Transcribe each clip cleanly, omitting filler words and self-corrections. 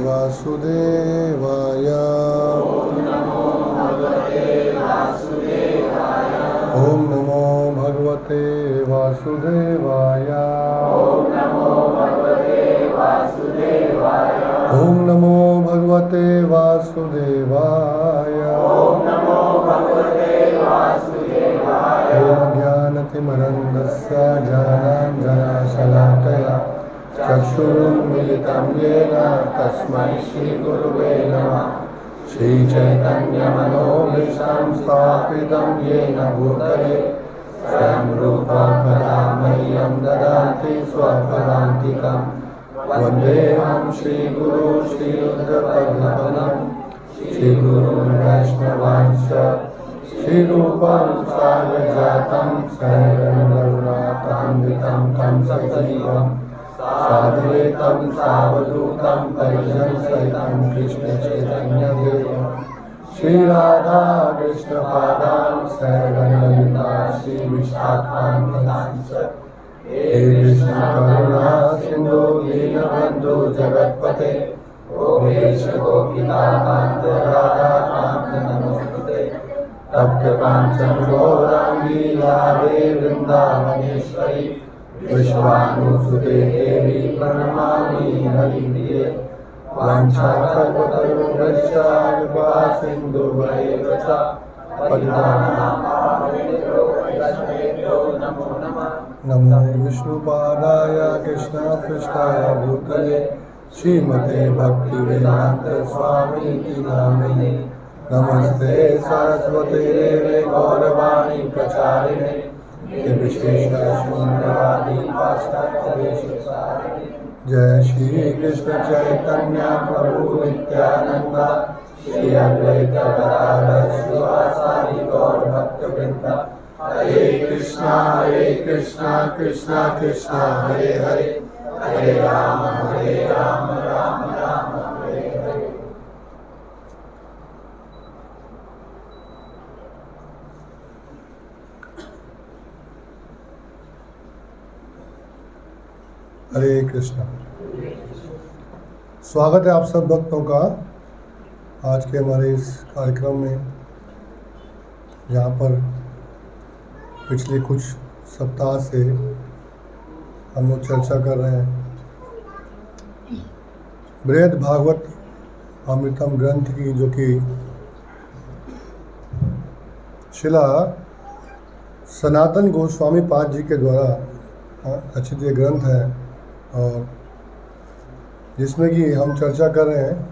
वासुदेवाय। ओम नमो भगवते वासुदेवाय। ओम नमो भगवते वासुदेवाय। ओम ज्ञानतिमिरन्धस्य ज्ञानाञ्जनशलाकया चक्षुरुन्मिलितं येन तस्मै श्रीगुरुवे नमः। श्रीचैतन्यमनोभीष्टं स्थापितं येन भूतले स्वयं रूपा कदा मह्यं ददाति स्वपदान्तिकं। वन्देऽहं श्रीगुरो श्रीयुक्तपदकमलं श्रीगुरुं वैष्णवांश्च श्रीरूपं साग्रजातं सहगणरघुनाथान्वितं तं सजीवं साद्वैतं सावधूतं परिजनसहितं कृष्णचैतन्यदेवं श्रीराधा कृष्णपादान् सहगणललिता श्रीविशाखान्वितांश्च। हे कृष्ण करुणा सिन्धु दीनबन्धु जगत्पते गोपेश गोपिकान्त राधाकान्त नमोस्तुते। तप्त कांचन गौरांगी राधे वृंदावनेश्वरी विश्वानुसुते देवी प्रणमामि हरिप्रिये। वाञ्छाकल्पतरुभ्यश्च कृपा सिन्धुभ्येव च पतितानां पावनेभ्यो वैष्णवेभ्यो नमो नमः। नमो विष्णुपादाय कृष्णपृष्ठाय भूतले श्रीमते भक्तिवेदान्त स्वामिनिति नामिने। नमस्ते सरस्वती देवे गौरवाणी प्रचारिणे निर्विशेष शून्यवादी पाश्चात्यदेशसारिणे। जय श्री कृष्ण चैतन्य प्रभु नित्यानंद श्री अद्वैत गदाधर शिवासादि गौर भक्तवृंद। हरे कृष्णा कृष्णा कृष्णा हरे हरे हरे राम राम राम हरे हरे। हरे कृष्णा। स्वागत है आप सब भक्तों का आज के हमारे इस कार्यक्रम में, जहाँ पर पिछले कुछ सप्ताह से हम लोग चर्चा कर रहे हैं बृहद भागवत अमृतम ग्रंथ की, जो कि शिला सनातन गोस्वामी पाद जी के द्वारा रचित ये ग्रंथ है, और जिसमें कि हम चर्चा कर रहे हैं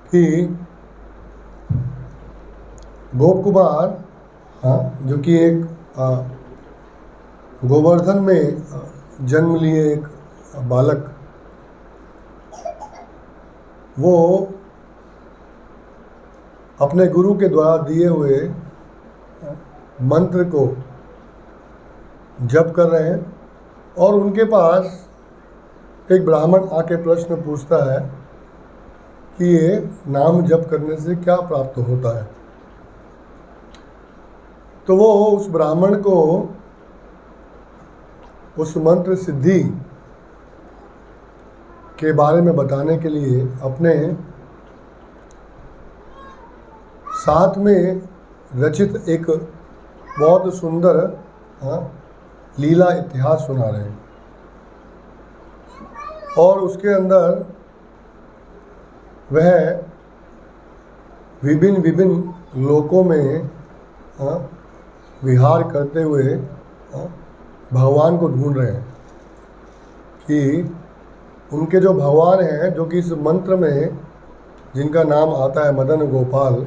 कि गोप कुमार जो कि एक गोवर्धन में जन्म लिए एक बालक, वो अपने गुरु के द्वारा दिए हुए मंत्र को जप कर रहे हैं, और उनके पास एक ब्राह्मण आके प्रश्न पूछता है कि ये नाम जप करने से क्या प्राप्त होता है। तो वो उस ब्राह्मण को उस मंत्र सिद्धि के बारे में बताने के लिए अपने साथ में रचित एक बहुत सुंदर लीला इतिहास सुना रहे हैं, और उसके अंदर वह विभिन्न विभिन्न लोकों में विहार करते हुए भगवान को ढूंढ रहे हैं कि उनके जो भगवान हैं, जो कि इस मंत्र में जिनका नाम आता है मदन गोपाल,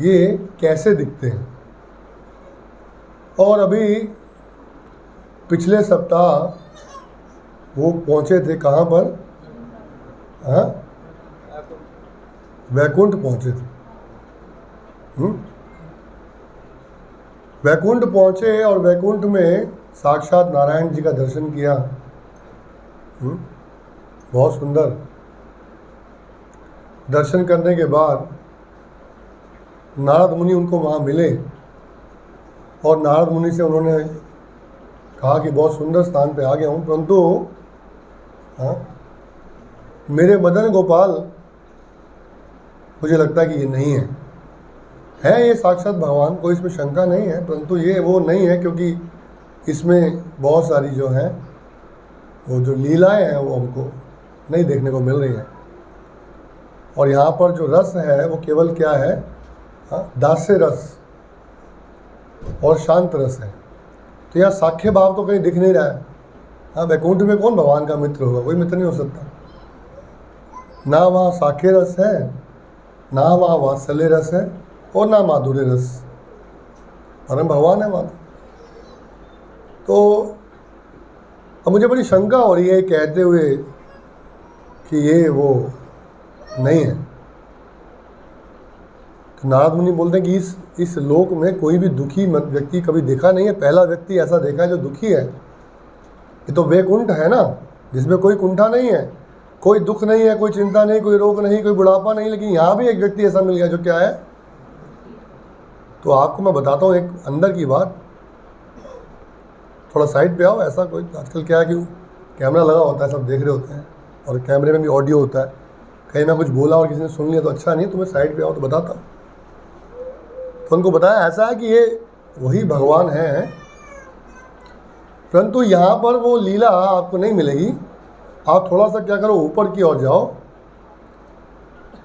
ये कैसे दिखते हैं। और अभी पिछले सप्ताह वो पहुँचे थे कहाँ पर, वैकुंठ पहुँचे थे। वैकुंठ पहुँचे और वैकुंठ में साक्षात नारायण जी का दर्शन किया। बहुत सुंदर दर्शन करने के बाद नारद मुनि उनको वहाँ मिले, और नारद मुनि से उन्होंने कहा कि बहुत सुंदर स्थान पे आ गया हूँ, परंतु हाँ, मेरे मदन गोपाल, मुझे लगता है कि ये नहीं है ये साक्षात भगवान, कोई इसमें शंका नहीं है, परंतु ये वो नहीं है क्योंकि इसमें बहुत सारी जो हैं वो जो लीलाएं हैं वो हमको नहीं देखने को मिल रही हैं। और यहाँ पर जो रस है वो केवल क्या है, दास्य रस और शांत रस है। तो यहाँ साख्य भाव तो कहीं दिख नहीं रहा है। हाँ, वैकुंठ में कौन भगवान का मित्र होगा, कोई मित्र नहीं हो सकता। ना वहाँ साख्य रस है, ना वहाँ वात्सल्य रस है, और ना माधुर्य रस। परम भगवान है वहाँ। तो अब मुझे बड़ी शंका हो रही है कहते हुए कि ये वो नहीं है। तो नारद मुनि बोलते हैं कि इस लोक में कोई भी दुखी व्यक्ति कभी देखा नहीं है, पहला व्यक्ति ऐसा देखा है जो दुखी है। ये तो वैकुंठ है ना, जिसमें कोई कुंठा नहीं है, कोई दुख नहीं है, कोई चिंता नहीं, कोई रोग नहीं, कोई बुढ़ापा नहीं, लेकिन यहाँ भी एक व्यक्ति ऐसा मिल गया जो क्या है। तो आपको मैं बताता हूँ एक अंदर की बात, थोड़ा साइड पे आओ। ऐसा कोई आजकल क्या है कि कैमरा लगा होता है, सब देख रहे होते हैं, और कैमरे में भी ऑडियो होता है। कहीं मैं कुछ बोला और किसी ने सुन लिया तो अच्छा नहीं, तुम्हें साइड पे आओ तो बताता हूँ। तो उनको बताया ऐसा है कि ये वही भगवान है, परंतु यहाँ पर वो लीला आपको नहीं मिलेगी। आप थोड़ा सा क्या करो, ऊपर की ओर जाओ,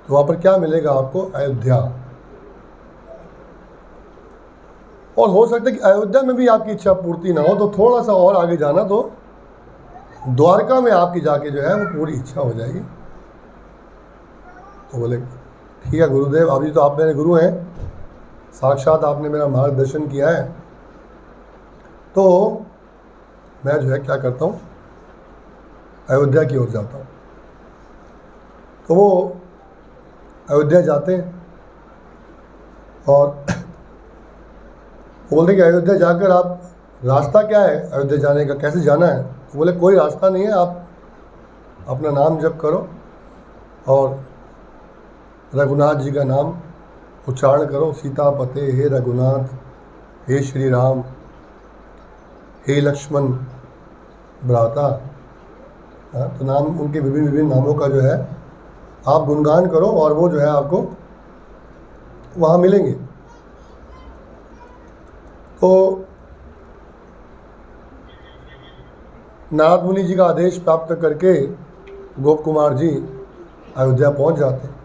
तो वहाँ पर क्या मिलेगा आपको, अयोध्या। और हो सकता है कि अयोध्या में भी आपकी इच्छा पूर्ति ना हो, तो थोड़ा सा और आगे जाना, तो द्वारका में आपकी जाके जो है वो पूरी इच्छा हो जाएगी। तो बोले ठीक है गुरुदेव, अभी तो आप मेरे गुरु हैं, साक्षात आपने मेरा मार्गदर्शन किया है, तो मैं जो है क्या करता हूँ, अयोध्या की ओर जाता हूँ। तो वो अयोध्या जाते हैं और बोलते कि अयोध्या जाकर आप, रास्ता क्या है अयोध्या जाने का, कैसे जाना है। तो बोले कोई रास्ता नहीं है, आप अपना नाम जप करो और रघुनाथ जी का नाम उच्चारण करो। सीता पते हे रघुनाथ, हे श्री राम, हे लक्ष्मण भ्राता। तो नाम उनके विभिन्न विभिन्न नामों का जो है आप गुणगान करो, और वो जो है आपको वहाँ मिलेंगे। तो नारद मुनि जी का आदेश प्राप्त करके गोप कुमार जी अयोध्या पहुँच जाते हैं।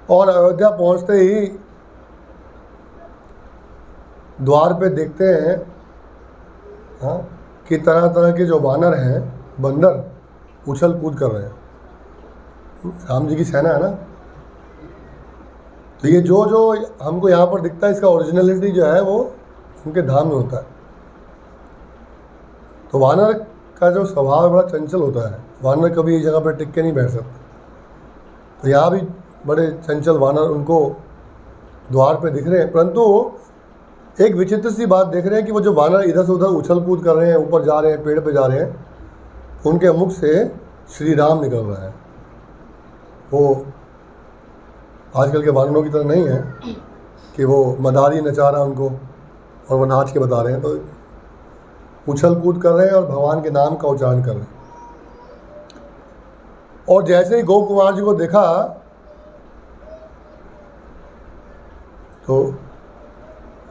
और अयोध्या पहुँचते ही द्वार पे देखते हैं हाँ कि तरह तरह के जो वानर हैं, बंदर, उछल कूद कर रहे हैं। राम जी की सेना है ना। तो ये जो जो हमको यहाँ पर दिखता है, इसका ओरिजिनलिटी जो है वो उनके धाम में होता है। तो वानर का जो स्वभाव बड़ा चंचल होता है, वानर कभी एक जगह पर टिक के नहीं बैठ सकते। तो यहाँ भी बड़े चंचल वानर उनको द्वार पे दिख रहे हैं, परंतु एक विचित्र सी बात देख रहे हैं कि वो जो वानर इधर से उधर उछल कूद कर रहे हैं, ऊपर जा रहे हैं, पेड़ पे जा रहे हैं, उनके मुख से श्री राम निकल रहा है। वो आजकल के वानरों की तरह नहीं है कि वो मदारी नचा रहा है उनको और वो नाच के बता रहे हैं। तो उछल कूद कर रहे हैं और भगवान के नाम का उच्चारण कर रहे हैं। और जैसे ही गोप कुमार जी को देखा तो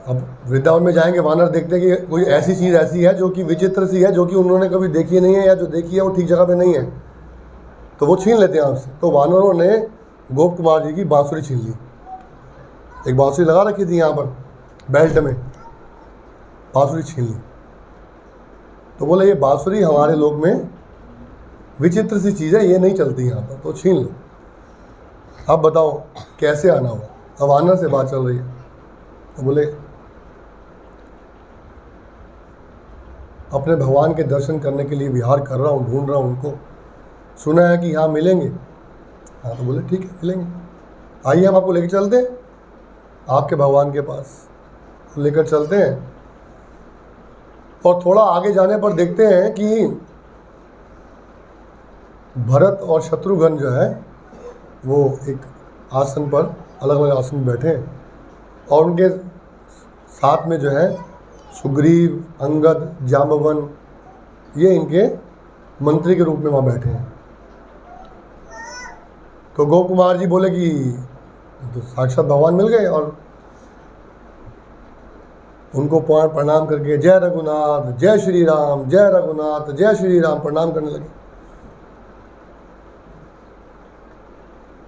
अब वृंदावन में जाएंगे, वानर देखते हैं कि कोई ऐसी चीज़ ऐसी है जो कि विचित्र सी है, जो कि उन्होंने कभी देखी नहीं है, या जो देखी है वो ठीक जगह पे नहीं है, तो वो छीन लेते हैं आपसे। तो वानरों ने गोप कुमार जी की बांसुरी छीन ली। एक बांसुरी लगा रखी थी यहाँ पर बेल्ट में, बांसुरी छीन ली। तो बोले ये बांसुरी हमारे लोक में विचित्र सी चीज़ है, ये नहीं चलती यहाँ पर, तो छीन लो। अब बताओ कैसे आना हुआ। अब वानर से बात चल रही है। तो बोले अपने भगवान के दर्शन करने के लिए विहार कर रहा हूँ, ढूंढ रहा हूँ उनको, सुना है कि यहाँ मिलेंगे। हाँ, तो बोले ठीक है मिलेंगे, आइए हम आपको लेकर चलते हैं आपके भगवान के पास। लेकर चलते हैं और थोड़ा आगे जाने पर देखते हैं कि भरत और शत्रुघ्न जो है वो एक आसन पर, अलग अलग आसन में बैठे हैं, और उनके साथ में जो है सुग्रीव, अंगद, जाम्बवन, ये इनके मंत्री के रूप में वहाँ बैठे हैं। तो गोप कुमार जी बोले कि तो साक्षात भगवान मिल गए, और उनको प्रणाम करके जय रघुनाथ, जय श्री राम, जय रघुनाथ, जय श्री राम प्रणाम करने लगे।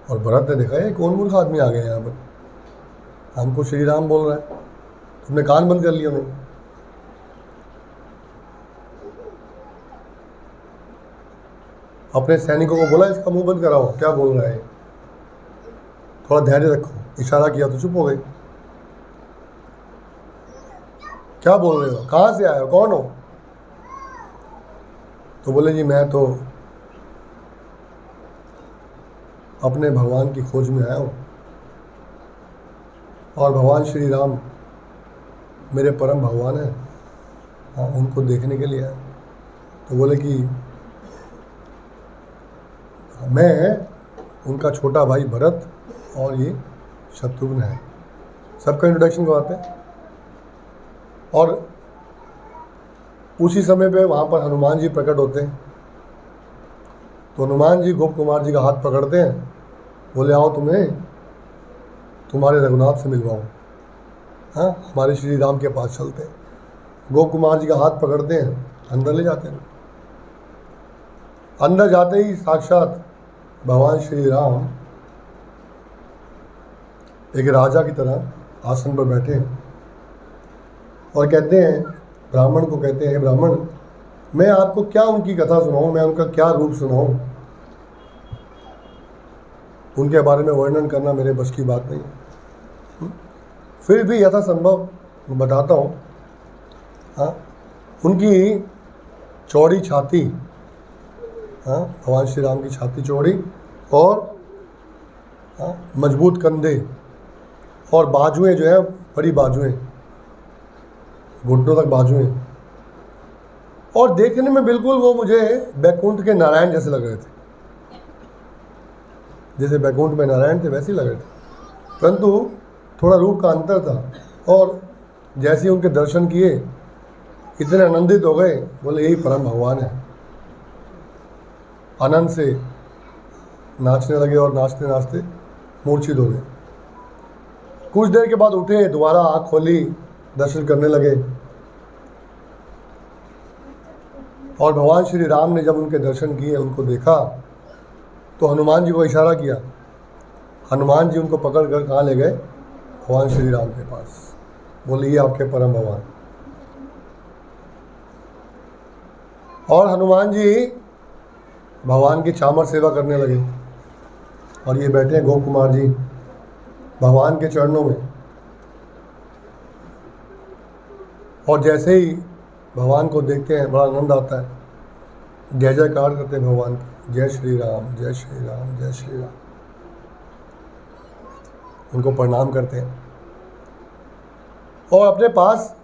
और भरत ने देखा ये कौन मूर्ख आदमी आ गया यहाँ पर, हमको श्री राम बोल रहा है, तुमने कान बंद कर लिया उन्होंने। अपने सैनिकों को बोला इसका मुंह बंद कराओ, क्या बोल रहा है, थोड़ा धैर्य रखो। इशारा किया तो चुप हो गई। क्या बोल रहे हो, कहाँ से आए हो, कौन हो? तो बोले जी मैं तो अपने भगवान की खोज में आया हूँ, और भगवान श्री राम मेरे परम भगवान हैं, हाँ उनको देखने के लिए आया। तो बोले कि मैं उनका छोटा भाई भरत और ये शत्रुघ्न है। सबका इंट्रोडक्शन करवाते हैं। और उसी समय पे वहाँ पर हनुमान जी प्रकट होते हैं। तो हनुमान जी गोप कुमार जी का हाथ पकड़ते हैं, बोले आओ तुम्हें तुम्हारे रघुनाथ से मिलवाऊँ, हाँ हमारे श्री राम के पास चलते हैं। गोप कुमार जी का हाथ पकड़ते हैं, अंदर ले जाते हैं। अंदर जाते ही साक्षात भगवान श्री राम एक राजा की तरह आसन पर बैठे हैं, और कहते हैं ब्राह्मण को, कहते हैं ब्राह्मण मैं आपको क्या उनकी कथा सुनाऊं, मैं उनका क्या रूप सुनाऊं, उनके बारे में वर्णन करना मेरे बस की बात नहीं है, फिर भी यथासंभव बताता हूँ। हाँ उनकी चौड़ी छाती, हाँ भगवान श्री राम की छाती चौड़ी, और हाँ मजबूत कंधे, और बाजुएं जो है बड़ी बाजुएं, घुटनों तक बाजुएं, और देखने में बिल्कुल वो मुझे बैकुंठ के नारायण जैसे लग रहे थे। जैसे बैकुंठ में नारायण थे वैसे ही लग रहे थे, परंतु थोड़ा रूप का अंतर था। और जैसे ही उनके दर्शन किए इतने आनंदित हो गए, बोले यही परम भगवान है। आनंद से नाचने लगे, और नाचते नाचते मूर्छित हो गए। कुछ देर के बाद उठे, दोबारा आँख खोली, दर्शन करने लगे। और भगवान श्री राम ने जब उनके दर्शन किए, उनको देखा, तो हनुमान जी को इशारा किया। हनुमान जी उनको पकड़ कर कहाँ ले गए? भगवान श्री राम के पास। बोले ये आपके परम भगवान। और हनुमान जी भगवान की चामर सेवा करने लगे, और ये बैठे हैं गोप कुमार जी भगवान के चरणों में। और जैसे ही भगवान को देखते हैं बड़ा आनंद आता है, जय जयकार करते हैं भगवान की, जय श्री राम, जय श्री राम, जय श्री राम। उनको प्रणाम करते हैं। और अपने पास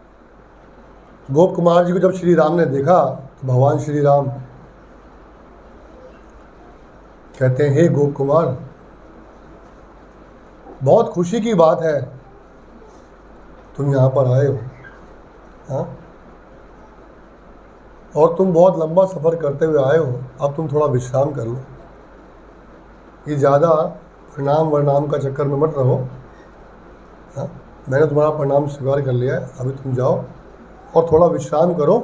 गोप कुमार जी को जब श्री राम ने देखा, तो भगवान श्री राम कहते हैं हे गोप कुमार, बहुत खुशी की बात है तुम यहाँ पर आए हो, हाँ, और तुम बहुत लंबा सफ़र करते हुए आए हो, अब तुम थोड़ा विश्राम कर लो। ये ज़्यादा प्रणाम वरनाम का चक्कर में मत रहो, हाँ, मैंने तुम्हारा प्रणाम स्वीकार कर लिया है, अभी तुम जाओ और थोड़ा विश्राम करो,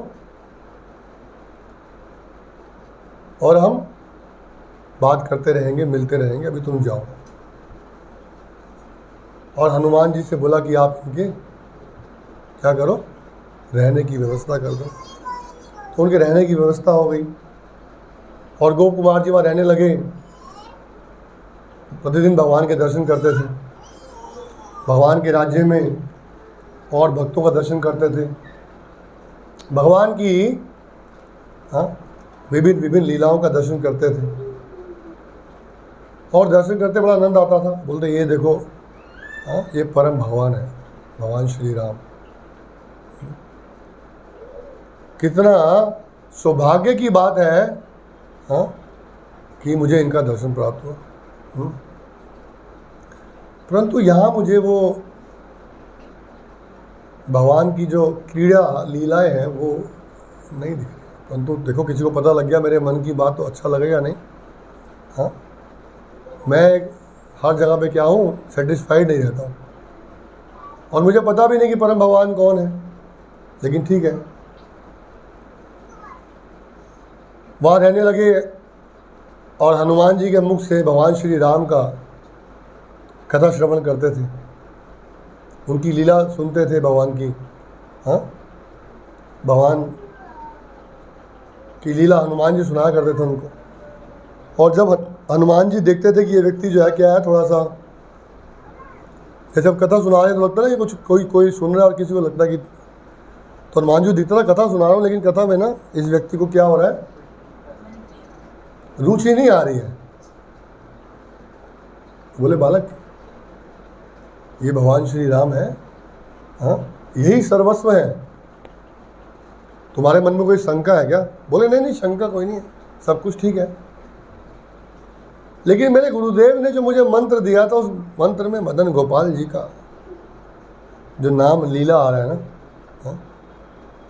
और हम बात करते रहेंगे, मिलते रहेंगे, अभी तुम जाओ। और हनुमान जी से बोला कि आप इनके क्या करो, रहने की व्यवस्था कर दो। तो उनके रहने की व्यवस्था हो गई, और गोप कुमार जी वहाँ रहने लगे। प्रतिदिन भगवान के दर्शन करते थे, भगवान के राज्य में और भक्तों का दर्शन करते थे, भगवान की हाँ विभिन्न विभिन्न लीलाओं का दर्शन करते थे। और दर्शन करते बड़ा आनंद आता था। बोलते ये देखो, हाँ ये परम भगवान है, भगवान श्री राम। कितना सौभाग्य की बात है, हाँ, कि मुझे इनका दर्शन प्राप्त हुआ। परंतु यहाँ मुझे वो भगवान की जो क्रीड़ा लीलाएं हैं वो नहीं दिख रही। परंतु देखो किसी को पता लग गया मेरे मन की बात तो अच्छा लगेगा नहीं। हाँ, मैं हर जगह पे क्या हूँ, सेटिस्फाइड नहीं रहता हूँ, और मुझे पता भी नहीं कि परम भगवान कौन है, लेकिन ठीक है। वहाँ रहने लगे और हनुमान जी के मुख से भगवान श्री राम का कथा श्रवण करते थे, उनकी लीला सुनते थे भगवान की। हाँ, भगवान की लीला हनुमान जी सुनाया करते थे उनको। और जब हनुमान जी देखते थे कि ये व्यक्ति जो है क्या है, थोड़ा सा जब कथा सुना रहे तो लगता है ना कि कुछ कोई सुन रहा है और किसी को लगता है कि, तो हनुमान जी दिखता था कथा सुना रहा हूँ, लेकिन कथा में ना इस व्यक्ति को क्या हो रहा है, रुचि नहीं आ रही है। बोले बालक, ये भगवान श्री राम है, हाँ, यही सर्वस्व है, तुम्हारे मन में कोई शंका है क्या? बोले नहीं नहीं, शंका कोई नहीं है, सब कुछ ठीक है। लेकिन मेरे गुरुदेव ने जो मुझे मंत्र दिया था, उस मंत्र में मदन गोपाल जी का जो नाम लीला आ रहा है ना,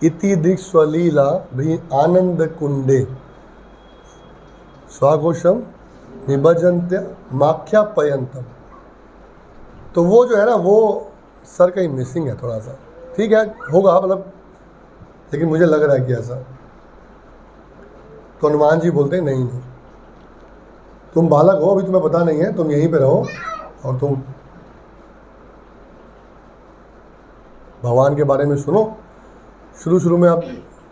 इति दीक्षलीला भी आनंद कुंडे स्वाघोषम निभजंत्य माख्या पयंतम, तो वो जो है ना, वो सर कहीं मिसिंग है थोड़ा सा। ठीक है, होगा मतलब, लेकिन मुझे लग रहा है कि ऐसा। तो हनुमान जी बोलते हैं नहीं नहीं, तुम बालक हो, अभी तुम्हें पता नहीं है, तुम यहीं पे रहो और तुम भगवान के बारे में सुनो। शुरू में आप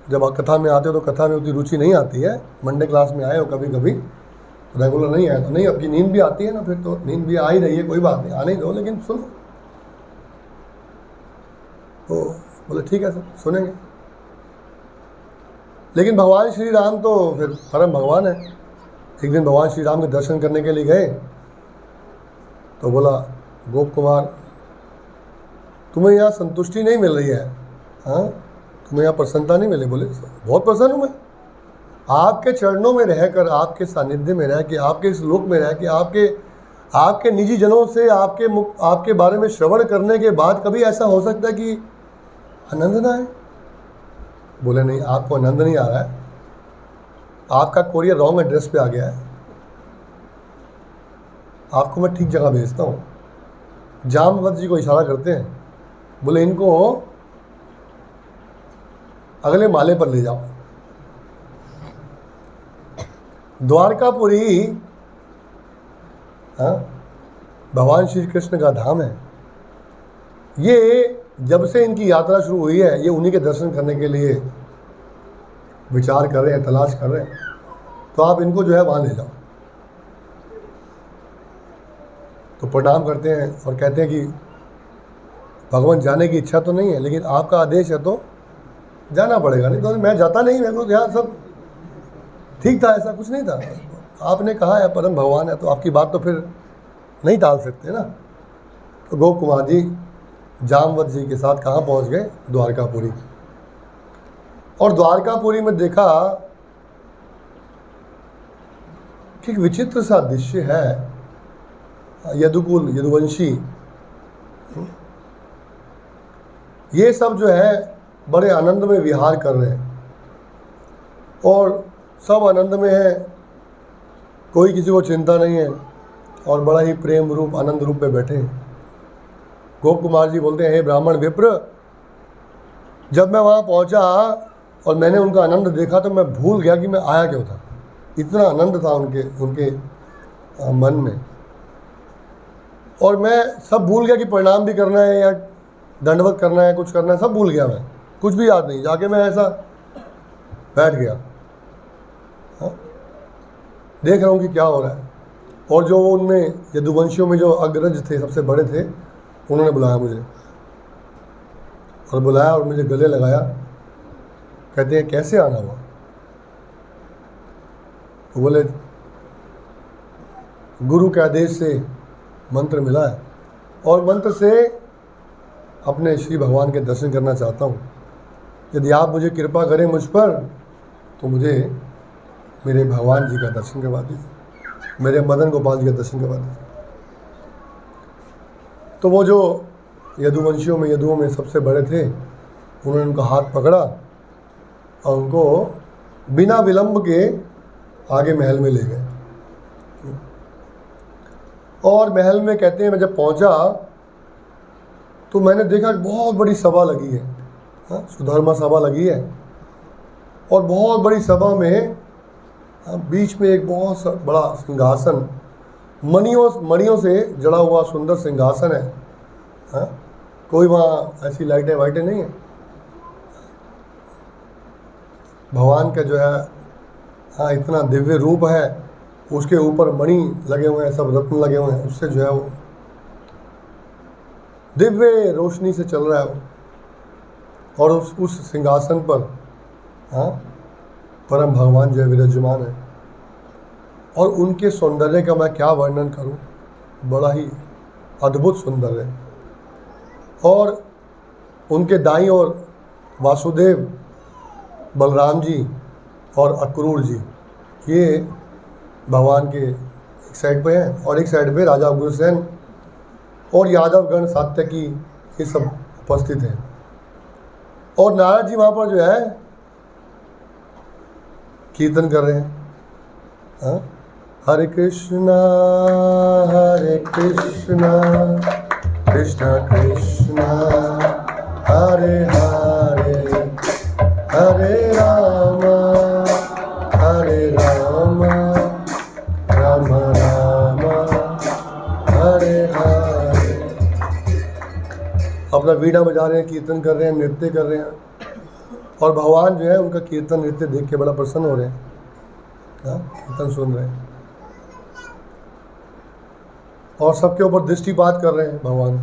जब आप कथा में आते हो तो कथा में उतनी रुचि नहीं आती है, मंडे क्लास में आए हो कभी कभी, रेगुलर नहीं आए तो नहीं, आपकी नींद भी आती है ना, फिर तो नींद भी आ ही रही है, कोई बात नहीं, आने ही दो, लेकिन सुनो। तो बोले ठीक है सर, सुनेंगे। लेकिन भगवान श्री राम तो फिर परम भगवान है। एक दिन भगवान श्री राम के दर्शन करने के लिए गए तो बोला, गोप कुमार तुम्हें यहाँ संतुष्टि नहीं मिल रही है, हाँ, तुम्हें यहाँ प्रसन्नता नहीं मिली? बोले बहुत प्रसन्न हूँ मैं, आपके चरणों में रहकर, आपके सानिध्य में रह के, आपके इस लोक में रह के, आपके निजी जनों से आपके बारे में श्रवण करने के बाद कभी ऐसा हो सकता है कि आनंद ना आए? बोले नहीं, आपको आनंद नहीं आ रहा है, आपका कोरियर रॉन्ग एड्रेस पे आ गया है, आपको मैं ठीक जगह भेजता हूँ। जामवंत जी को इशारा करते हैं, बोले इनको अगले माले पर ले जाओ। द्वारकापुरी, हाँ, भगवान श्री कृष्ण का धाम है। ये जब से इनकी यात्रा शुरू हुई है, ये उन्हीं के दर्शन करने के लिए विचार कर रहे हैं, तलाश कर रहे हैं, तो आप इनको जो है वहाँ ले जाओ। तो प्रणाम करते हैं और कहते हैं कि भगवान जाने की इच्छा तो नहीं है, लेकिन आपका आदेश है तो जाना पड़ेगा, नहीं तो मैं जाता नहीं, मेरे को यहाँ सब ठीक था, ऐसा कुछ नहीं था, आपने कहा है परम भगवान है तो आपकी बात तो फिर नहीं टाल सकते ना। तो गोप कुमार जी जामवत जी के साथ कहाँ पहुँच गए? द्वारकापुरी। और द्वारकापुरी में देखा कि एक विचित्र सा दृश्य है। यदुकुल, यदुवंशी, ये सब जो है बड़े आनंद में विहार कर रहे हैं और सब आनंद में है, कोई किसी को चिंता नहीं है और बड़ा ही प्रेम रूप, आनंद रूप में बैठे हैं। गोप कुमार जी बोलते हैं, हे ब्राह्मण विप्र, जब मैं वहाँ पहुँचा और मैंने उनका आनंद देखा तो मैं भूल गया कि मैं आया क्यों था। इतना आनंद था उनके मन में, और मैं सब भूल गया कि प्रणाम भी करना है या दंडवत करना है, कुछ करना है, सब भूल गया मैं, कुछ भी याद नहीं। जाके मैं ऐसा बैठ गया, हाँ? देख रहा हूँ कि क्या हो रहा है। और जो उनमें यदुवंशियों में जो अग्रज थे, सबसे बड़े थे, उन्होंने बुलाया मुझे और मुझे गले लगाया। कहते हैं कैसे आना हुआ? तो बोले गुरु के आदेश से मंत्र मिला है और मंत्र से अपने श्री भगवान के दर्शन करना चाहता हूँ। यदि आप मुझे कृपा करें मुझ पर तो मुझे मेरे भगवान जी का दर्शन करवा दीजिए, मेरे मदन गोपाल जी का दर्शन करवा दीजिए। तो वो जो यदुवंशियों में सबसे बड़े थे, उन्होंने उनका हाथ पकड़ा और उनको बिना विलंब के आगे महल में ले गए। और महल में कहते हैं मैं जब पहुंचा तो मैंने देखा बहुत बड़ी सभा लगी है, सुधर्मा सभा लगी है। और बहुत बड़ी सभा में बीच में एक बहुत बड़ा सिंहासन, मणियों से जड़ा हुआ सुंदर सिंहासन है। कोई वहाँ ऐसी लाइटें वाइटें नहीं है। भगवान का जो है इतना दिव्य रूप है, उसके ऊपर मणि लगे हुए हैं, सब रत्न लगे हुए हैं, उससे जो है वो दिव्य रोशनी से चल रहा है वो। और उस सिंहासन पर परम भगवान जो है विराजमान है। और उनके सौंदर्य का मैं क्या वर्णन करूं, बड़ा ही अद्भुत सुंदर है। और उनके दाईं ओर वासुदेव, बलराम जी और अक्रूर जी, ये भगवान के एक साइड पे हैं, और एक साइड पे राजा उग्रसेन और यादवगण सात्यकी, ये सब उपस्थित हैं। और नारद जी वहाँ पर जो है कीर्तन कर रहे हैं। हरे कृष्णा कृष्णा कृष्णा हरे हरे, हरे राम राम राम हरे हरे। अपना वीणा बजा रहे हैं, कीर्तन कर रहे हैं, नृत्य कर रहे हैं। और भगवान जो है उनका कीर्तन नृत्य देख के बड़ा प्रसन्न हो रहे हैं, कीर्तन सुन रहे हैं। और सबके ऊपर दृष्टिपात कर रहे हैं भगवान।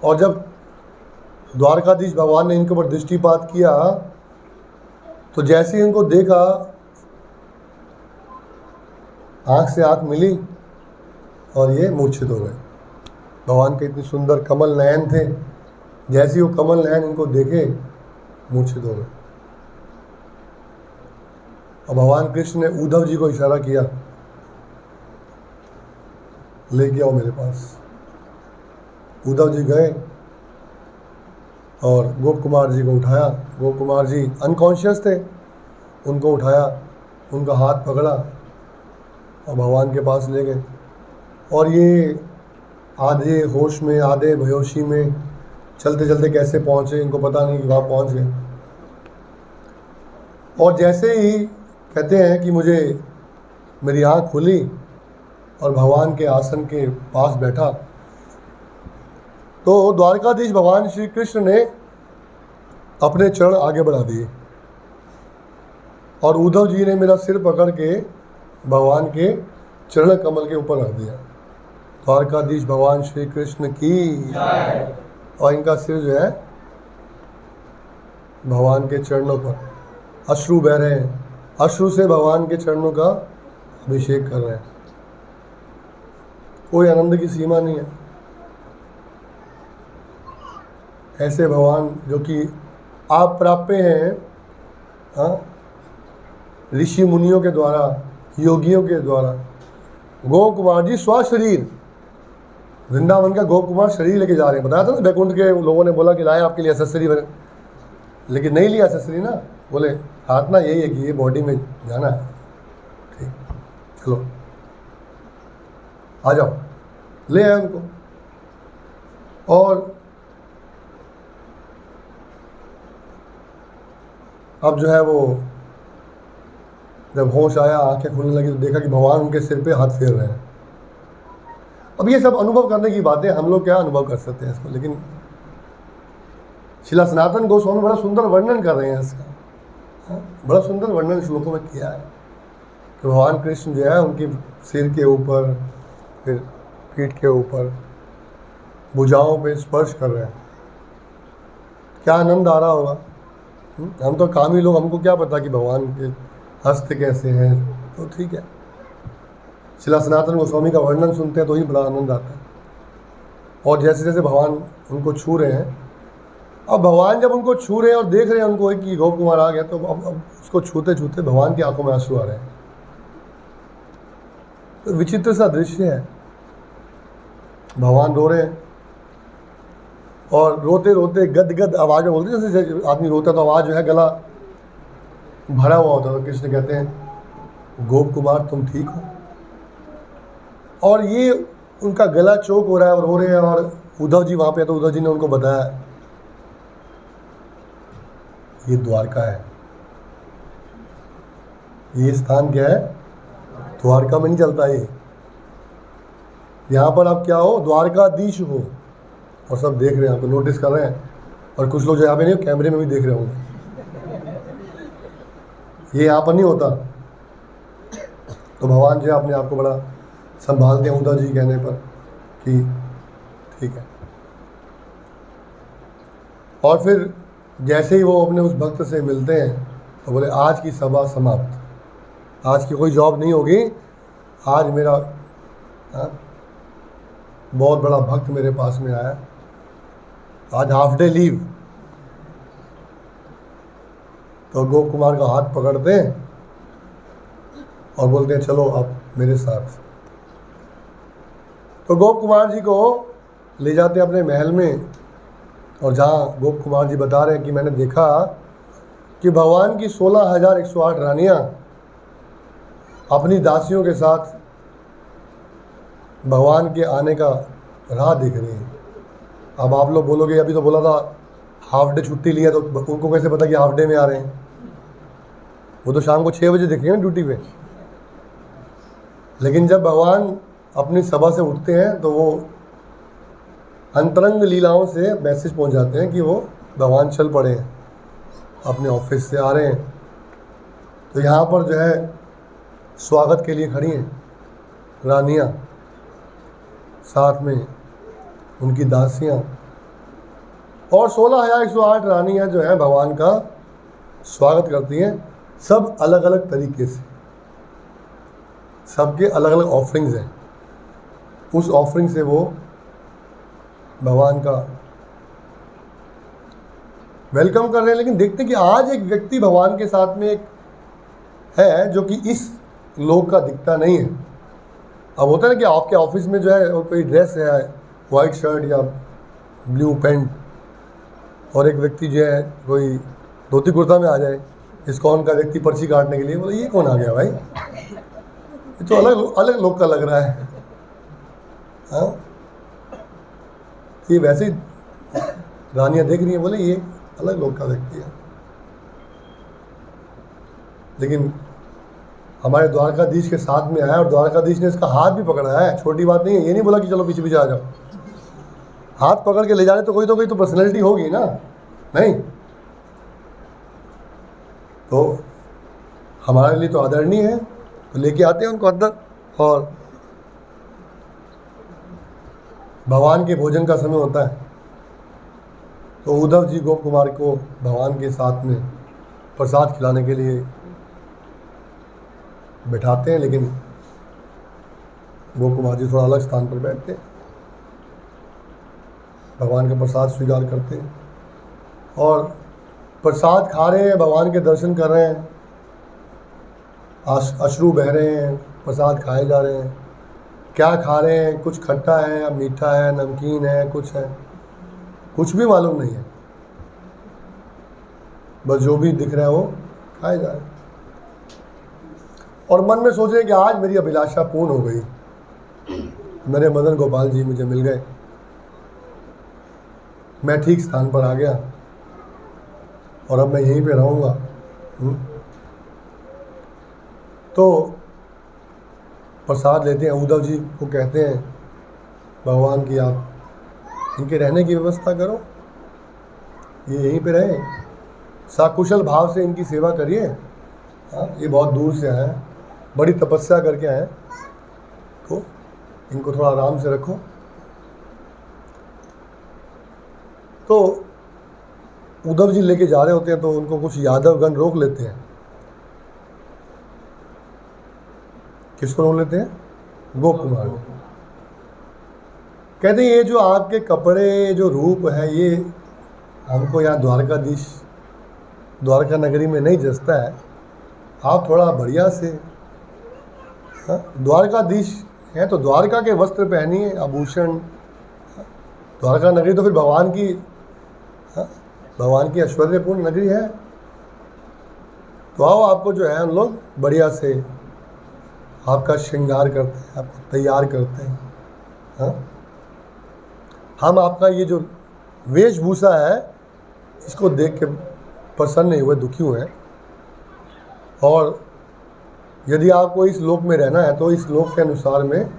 और जब द्वारकाधीश भगवान ने इनके ऊपर दृष्टिपात किया तो जैसे ही इनको देखा, आँख से आँख मिली और ये मूर्छित हो गए। भगवान के इतने सुंदर कमल नयन थे, जैसे ही वो कमल नयन इनको देखे मूर्छित हो गए। और भगवान कृष्ण ने उद्धव जी को इशारा किया, लेके आओ मेरे पास। उद्धव जी गए और गोप कुमार जी को उठाया। गोप कुमार जी अनकॉन्शियस थे, उनको उठाया, उनका हाथ पकड़ा और भगवान के पास ले गए। और ये आधे होश में आधे बेहोशी में चलते चलते कैसे पहुँचे, इनको पता नहीं कि वहाँ पहुँच गए। और जैसे ही कहते हैं कि मेरी आँख खुली और भगवान के आसन के पास बैठा, तो द्वारकाधीश भगवान श्री कृष्ण ने अपने चरण आगे बढ़ा दिए और उद्धव जी ने मेरा सिर पकड़ के भगवान के चरण कमल के ऊपर रख दिया। द्वारकाधीश भगवान श्री कृष्ण की। और इनका सिर जो है भगवान के चरणों पर, अश्रु बह रहे हैं, अश्रु से भगवान के चरणों का अभिषेक कर रहे हैं। कोई आनंद की सीमा नहीं है। ऐसे भगवान जो कि आप प्राप्य हैं ऋषि मुनियों के द्वारा, योगियों के द्वारा। गोप कुमार जी स्वशरीर वृंदावन का गोप कुमार शरीर लेके जा रहे हैं। बताया था ना, बैकुंठ के लोगों ने बोला कि लाए आपके लिए एक्सेसरी बने, लेकिन नहीं लिया एक्सेसरी ना। बोले हाथ ना यही है कि ये बॉडी में जाना है, ठीक, चलो आ जाओ। ले आए उनको। और अब जो है वो जब होश आया, आंखें खुलने लगी तो देखा कि भगवान उनके सिर पे हाथ फेर रहे हैं। अब ये सब अनुभव करने की बातें, हम लोग क्या अनुभव कर सकते हैं इसको, लेकिन श्रील सनातन गोस्वामी बड़ा सुंदर वर्णन कर रहे हैं इसका। बड़ा सुंदर वर्णन श्लोकों में किया है कि भगवान कृष्ण जो है उनके सिर के ऊपर, फिर पीठ के ऊपर, भुजाओं पे स्पर्श कर रहे हैं। क्या आनंद आ रहा होगा। हम तो कामी लोग, हमको क्या पता कि भगवान के हस्त कैसे हैं। तो ठीक है, श्रील सनातन गोस्वामी का वर्णन सुनते हैं तो ही बड़ा आनंद आता है। और जैसे जैसे भगवान उनको छू रहे हैं, अब भगवान जब उनको छू रहे हैं और देख रहे हैं उनको कि गोप कुमार आ गया, तो अब उसको छूते छूते भगवान की आंखों में आंसू आ रहे हैं। तो विचित्र सा दृश्य है। भगवान रो रहे हैं और रोते रोते गदगद आवाज़ में बोलते हैं, जैसे आदमी रोता तो आवाज़ जो है गला भरा हुआ होता है। तो कृष्ण कहते हैं गोप कुमार तुम ठीक हो, और ये उनका गला चोक हो रहा है और रो रहे हैं, और उद्धव जी वहाँ पे, तो उद्धव जी ने उनको बताया ये द्वारका है, ये स्थान क्या है, द्वारका में नहीं चलता ये, यहाँ पर आप क्या हो, द्वारकाधीश हो। और सब देख रहे हैं, आपको नोटिस कर रहे हैं, और कुछ लोग जो यहाँ पे नहीं, कैमरे में भी देख रहे होंगे। ये यहाँ पर नहीं होता। तो भगवान जो है अपने आप को बड़ा संभालते हैं उद्धव जी कहने पर कि ठीक है। और फिर जैसे ही वो अपने उस भक्त से मिलते हैं तो बोले आज की सभा समाप्त, आज की कोई जॉब नहीं होगी, आज मेरा बहुत बड़ा भक्त मेरे पास में आया, आज हाफ डे लीव। तो गोप कुमार का हाथ पकड़ते हैं और बोलते हैं चलो आप मेरे साथ। तो गोप कुमार जी को ले जाते हैं अपने महल में, और जहाँ गोप कुमार जी बता रहे हैं कि मैंने देखा कि भगवान की 16,108 रानियाँ अपनी दासियों के साथ भगवान के आने का राह देख रही हैं। अब आप लोग बोलोगे अभी तो बोला था हाफ डे छुट्टी लिया, तो उनको कैसे पता कि हाफ डे में आ रहे हैं? वो तो शाम को 6 बजे देखेंगे ना ड्यूटी पे। लेकिन जब भगवान अपनी सभा से उठते हैं तो वो अंतरंग लीलाओं से मैसेज पहुंच जाते हैं कि वो भगवान चल पड़े हैं, अपने ऑफिस से आ रहे हैं। तो यहाँ पर जो है स्वागत के लिए खड़ी हैं रानियाँ, साथ में उनकी दासियाँ, और 16,108 रानियाँ जो है भगवान का स्वागत करती हैं, सब अलग अलग तरीके से, सबके अलग अलग ऑफरिंग्स हैं। उस ऑफरिंग से वो भगवान का वेलकम कर रहे हैं। लेकिन देखते हैं कि आज एक व्यक्ति भगवान के साथ में एक है जो कि इस लोक का दिखता नहीं है। अब होता है ना कि आपके ऑफिस में जो है कोई ड्रेस है, वाइट शर्ट या ब्लू पैंट, और एक व्यक्ति जो है कोई धोती कुर्ता में आ जाए, इस्कॉन का व्यक्ति पर्ची काटने के लिए, बोले ये कौन आ गया भाई, ये तो अलग अलग लोग का लग रहा है। हाँ, ये वैसे ही रानियाँ देख रही हैं, बोले ये अलग लोग का व्यक्ति है। लेकिन हमारे द्वारकाधीश के साथ में आया और द्वारकाधीश ने इसका हाथ भी पकड़ा है, छोटी बात नहीं है। ये नहीं बोला कि चलो पीछे पीछे आ जाओ, हाथ पकड़ के ले जाने तो कोई तो पर्सनैलिटी होगी ना, नहीं? तो हमारे लिए तो आदरणीय है, तो लेके आते हैं उनको अंदर। और भगवान के भोजन का समय होता है, तो उद्धव जी गोप कुमार को भगवान के साथ में प्रसाद खिलाने के लिए बैठाते हैं। लेकिन गोप कुमार जी थोड़ा अलग स्थान पर बैठते हैं, भगवान का प्रसाद स्वीकार करते हैं, और प्रसाद खा रहे हैं, भगवान के दर्शन कर रहे हैं, अश्रु बह रहे हैं, प्रसाद खाए जा रहे हैं। क्या खा रहे हैं, कुछ खट्टा है या मीठा है, नमकीन है, कुछ है, कुछ भी मालूम नहीं है, बस जो भी दिख रहा है वो खाए जा रहे हैं। और मन में सोच रहे हैं कि आज मेरी अभिलाषा पूर्ण हो गई, मेरे मदन गोपाल जी मुझे मिल गए, मैं ठीक स्थान पर आ गया और अब मैं यहीं पे रहूँगा। तो प्रसाद लेते हैं, उद्धव जी को कहते हैं भगवान की आप इनके रहने की व्यवस्था करो, ये यहीं पे रहे, साकुशल भाव से इनकी सेवा करिए। हाँ, ये बहुत दूर से आए हैं, बड़ी तपस्या करके आए हैं, तो इनको थोड़ा आराम से रखो। तो उद्धव जी लेके जा रहे होते हैं, तो उनको कुछ यादवगण रोक लेते हैं। किसको रोक लेते हैं? गोप कुमार। कहते हैं ये जो आपके कपड़े, जो रूप है, ये हमको यहाँ द्वारका नगरी में नहीं जचता है, आप थोड़ा बढ़िया से द्वारकाधीश हैं तो द्वारका के वस्त्र पहनिए, आभूषण। द्वारका नगरी तो फिर भगवान की ऐश्वर्यपूर्ण नगरी है। तो आओ, आपको जो है हम लोग बढ़िया से आपका श्रृंगार करते हैं, आपको तैयार करते हैं। हाँ, हम आपका ये जो वेशभूषा है इसको देख के प्रसन्न नहीं हुए, दुखी हुए हैं। और यदि आपको इस लोक में रहना है तो इस लोक के अनुसार में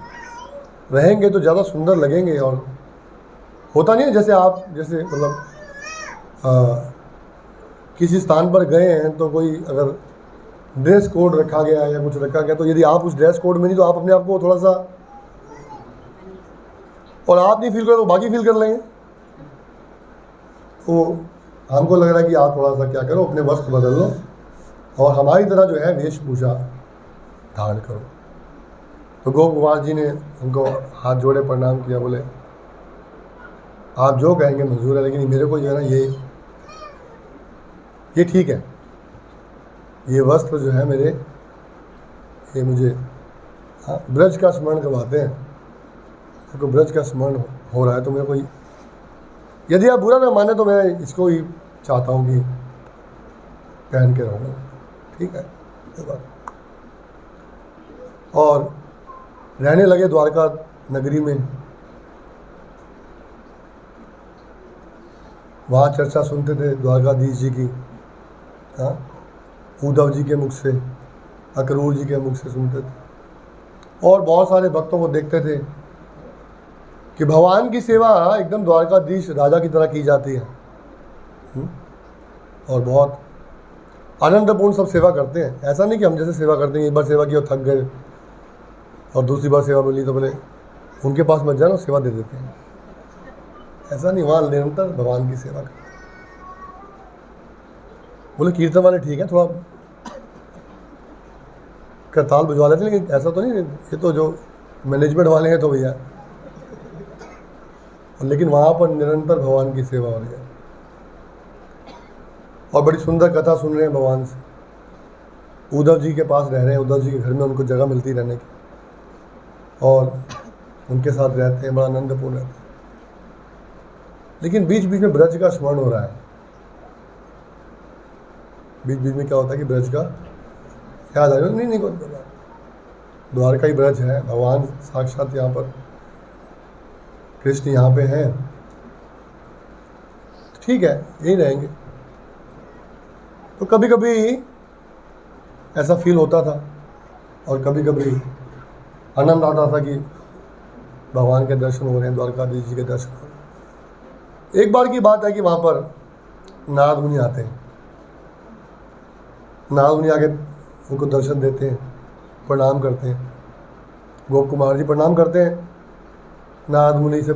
रहेंगे तो ज़्यादा सुंदर लगेंगे। और होता नहीं है जैसे आप जैसे मतलब किसी स्थान पर गए हैं तो कोई अगर ड्रेस कोड रखा गया या कुछ रखा गया, तो यदि आप उस ड्रेस कोड में नहीं तो आप अपने आप को थोड़ा सा, और आप नहीं फील करो तो बाकी फील कर लेंगे। तो हमको लग रहा है कि आप थोड़ा सा क्या करो, अपने वस्त्र बदल लो और हमारी तरह जो है वेशभूषा धारण करो। तो गोप कुमार जी ने उनको हाथ जोड़े प्रणाम किया, बोले आप जो कहेंगे मंजूर है, लेकिन मेरे को जो है ना ये ठीक है, ये वस्त्र जो है मेरे, ये मुझे ब्रज का स्मरण करवाते हैं। मेरे को ब्रज का स्मरण हो रहा है, तो मेरे को यदि आप बुरा ना माने तो मैं इसको ही चाहता हूँ कि पहन के रहूँगा। ठीक है, ये बात। और रहने लगे द्वारका नगरी में। वहाँ चर्चा सुनते थे द्वारकाधीश जी की। हाँ, उद्धव जी के मुख से, अक्रूर जी के मुख से सुनते थे। और बहुत सारे भक्तों को देखते थे कि भगवान की सेवा एकदम द्वारकाधीश राजा की तरह की जाती है। और बहुत आनंदपूर्ण सब सेवा करते हैं। ऐसा नहीं कि हम जैसे सेवा करते हैं, एक बार सेवा की और थक गए और दूसरी बार सेवा मिली तो बोले उनके पास मत जाना, सेवा दे देते हैं। ऐसा नहीं, वहाँ निरंतर भगवान की सेवा करते। बोले कीर्तन वाले ठीक है, थोड़ा करताल भिजवा लेते, लेकिन ऐसा तो नहीं, ये तो जो मैनेजमेंट वाले हैं तो भैया। लेकिन वहाँ पर निरंतर भगवान की सेवा हो रही है और बड़ी सुंदर कथा सुन रहे हैं भगवान से। उद्धव जी के पास रह रहे हैं, उद्धव जी के घर में उनको जगह मिलती रहने की और उनके साथ रहते हैं, बड़ा आनंदपूर्ण रहते हैं। लेकिन बीच बीच में ब्रज का स्मरण हो रहा है। बीच बीच में क्या होता है कि ब्रज का याद आ रहा है। नहीं, द्वारका ही ब्रज है, भगवान साक्षात यहाँ पर कृष्ण यहाँ पे हैं, ठीक है, यही रहेंगे। तो कभी कभी ऐसा फील होता था और कभी कभी आनंद आता था कि भगवान के दर्शन हो रहे हैं, द्वारकाधीश जी के दर्शन हो रहे हैं। एक बार की बात है कि वहाँ पर नारद मुनि आते हैं। नारद मुनि आके उनको दर्शन देते हैं, प्रणाम करते हैं। गोप कुमार जी प्रणाम करते हैं, नारद मुनि से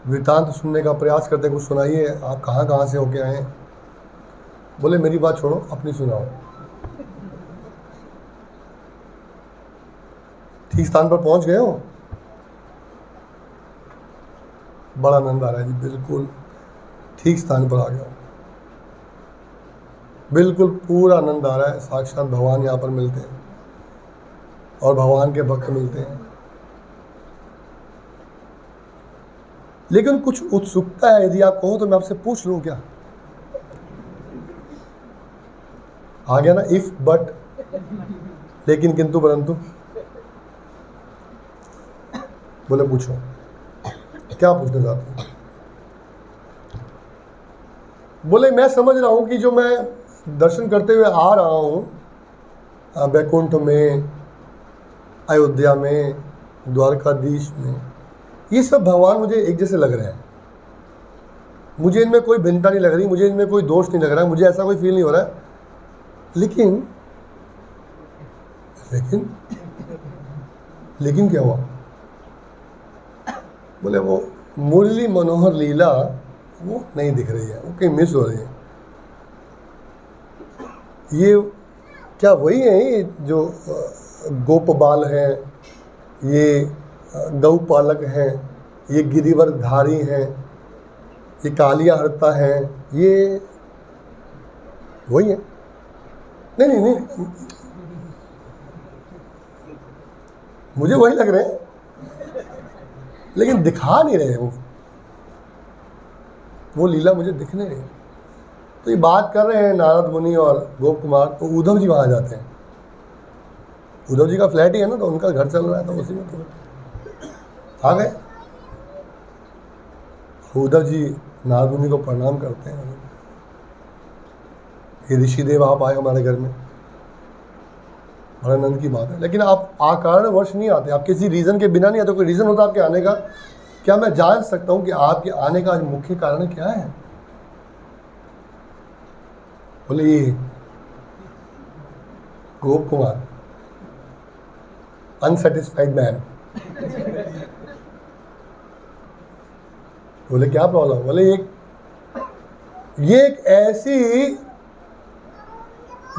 वृतांत सुनने का प्रयास करते हैं, कुछ सुनाइए, आप कहाँ कहाँ से होके आए हैं। बोले मेरी बात छोड़ो, अपनी सुनाओ। ठीक स्थान पर पहुंच गए हो? बड़ा आनंद आ रहा है जी, बिल्कुल ठीक स्थान पर आ गया हो, बिल्कुल पूरा आनंद आ रहा है। साक्षात भगवान यहाँ पर मिलते हैं और भगवान के भक्त मिलते हैं। लेकिन कुछ उत्सुकता है, यदि आप कहो तो मैं आपसे पूछ लूं क्या? आ गया ना, इफ बट, लेकिन किंतु परंतु। बोले पूछो, क्या पूछना चाहते हो? बोले मैं समझ रहा हूं कि जो मैं दर्शन करते हुए आ रहा हूं बैकुंठ में, अयोध्या में, द्वारकाधीश में, ये सब भगवान मुझे एक जैसे लग रहे हैं। मुझे इनमें कोई भिन्नता नहीं लग रही, मुझे इनमें कोई दोष नहीं लग रहा है, मुझे ऐसा कोई फील नहीं हो रहा है। लेकिन लेकिन लेकिन क्या हुआ? बोले वो मुरली मनोहर लीला वो नहीं दिख रही है, वो कहीं मिस हो रही है। ये क्या वही है ये जो गोपबाल हैं, ये गौपालक हैं, ये गिरिवरधारी हैं, ये कालिया हरता हैं, ये वही है? नहीं नहीं नहीं, मुझे वही लग रहे हैं, लेकिन दिखा नहीं रहे वो लीला मुझे दिख नहीं रही। तो ये बात कर रहे हैं नारद मुनि और गोप कुमार, तो उद्धव जी वहाँ जाते हैं। उद्धव जी का फ्लैट ही है ना, तो उनका घर चल रहा है, तो उसी में तो आ गए। उद्धव जी नारद मुनि को प्रणाम करते हैं, ये ऋषिदेव आप आए हमारे घर में, बड़ा आनंद की बात है। लेकिन आप आकारण वर्ष नहीं आते, आप किसी रीज़न के बिना नहीं आते। कोई रीज़न होता आपके आने का? क्या मैं जान सकता हूँ कि आपके आने का आज मुख्य कारण क्या है? बोले ये गोप कुमार, अनसेटिस्फाइड मैन। बोले क्या प्रॉब्लम? बोले ये एक ऐसी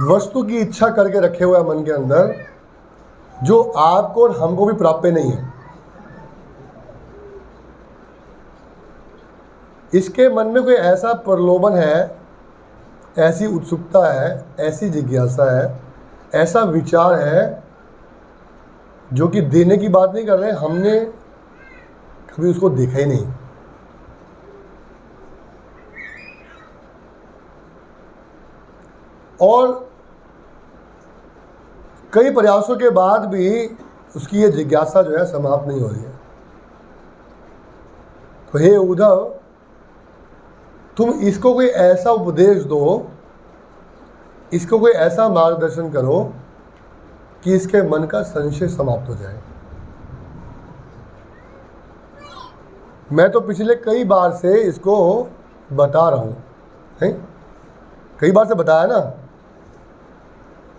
वस्तु की इच्छा करके रखे हुआ है मन के अंदर जो आपको और हमको भी प्राप्य नहीं है। इसके मन में कोई ऐसा प्रलोभन है, ऐसी उत्सुकता है, ऐसी जिज्ञासा है, ऐसा विचार है जो कि देने की बात नहीं कर रहे, हमने कभी उसको देखा ही नहीं। और कई प्रयासों के बाद भी उसकी ये जिज्ञासा जो है समाप्त नहीं हो रही है। तो हे उद्धव, तुम इसको कोई ऐसा उपदेश दो, इसको कोई ऐसा मार्गदर्शन करो कि इसके मन का संशय समाप्त हो जाए। मैं तो पिछले कई बार से इसको बता रहा हूँ, कई बार से बताया ना,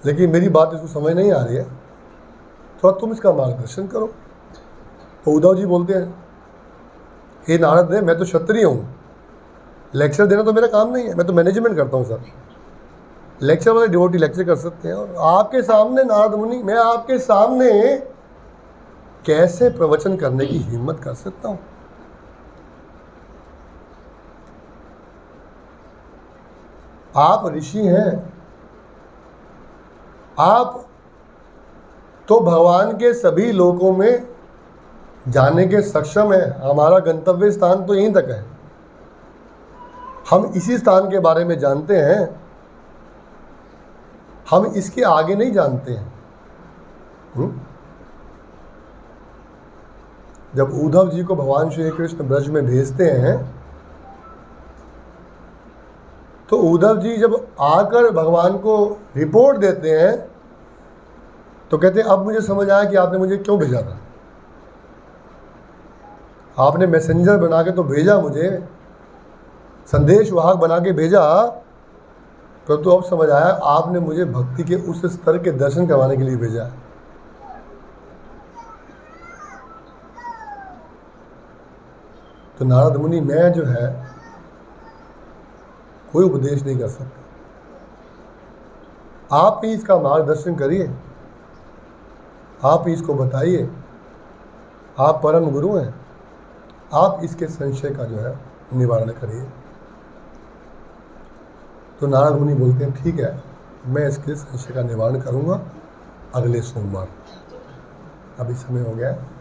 लेकिन मेरी बात इसको समझ नहीं आ रही है, थोड़ा तुम इसका मार्गदर्शन करो। तो उद्धव जी बोलते हैं, हे नारद देव, मैं तो क्षत्रिय हूँ, लेक्चर देना तो मेरा काम नहीं है, मैं तो मैनेजमेंट करता हूँ सर। लेक्चर वाले डिवोटी लेक्चर कर सकते हैं, और आपके सामने नारद मुनि, मैं आपके सामने कैसे प्रवचन करने की हिम्मत कर सकता हूँ? आप ऋषि हैं, आप तो भगवान के सभी लोकों में जाने के सक्षम है। हमारा गंतव्य स्थान तो यहीं तक है, हम इसी स्थान के बारे में जानते हैं, हम इसके आगे नहीं जानते हैं। जब उद्धव जी को भगवान श्री कृष्ण ब्रज में भेजते हैं, तो उद्धव जी जब आकर भगवान को रिपोर्ट देते हैं, तो कहते हैं अब मुझे समझ आया कि आपने मुझे क्यों भेजा था। आपने मैसेंजर बना के तो भेजा, मुझे संदेश वाहक बना के भेजा, परंतु अब समझ आया आपने मुझे भक्ति के उस स्तर के दर्शन करवाने के लिए भेजा है। तो नारद मुनि, मैं जो है कोई उपदेश नहीं कर सकता, आप ही इसका मार्गदर्शन करिए, आप ही इसको बताइए, आप परम गुरु हैं, आप इसके संशय का जो है निवारण करिए। तो नारद मुनि बोलते हैं, ठीक है, मैं इसके संशय का निवारण करूंगा अगले सोमवार। अभी समय हो गया है।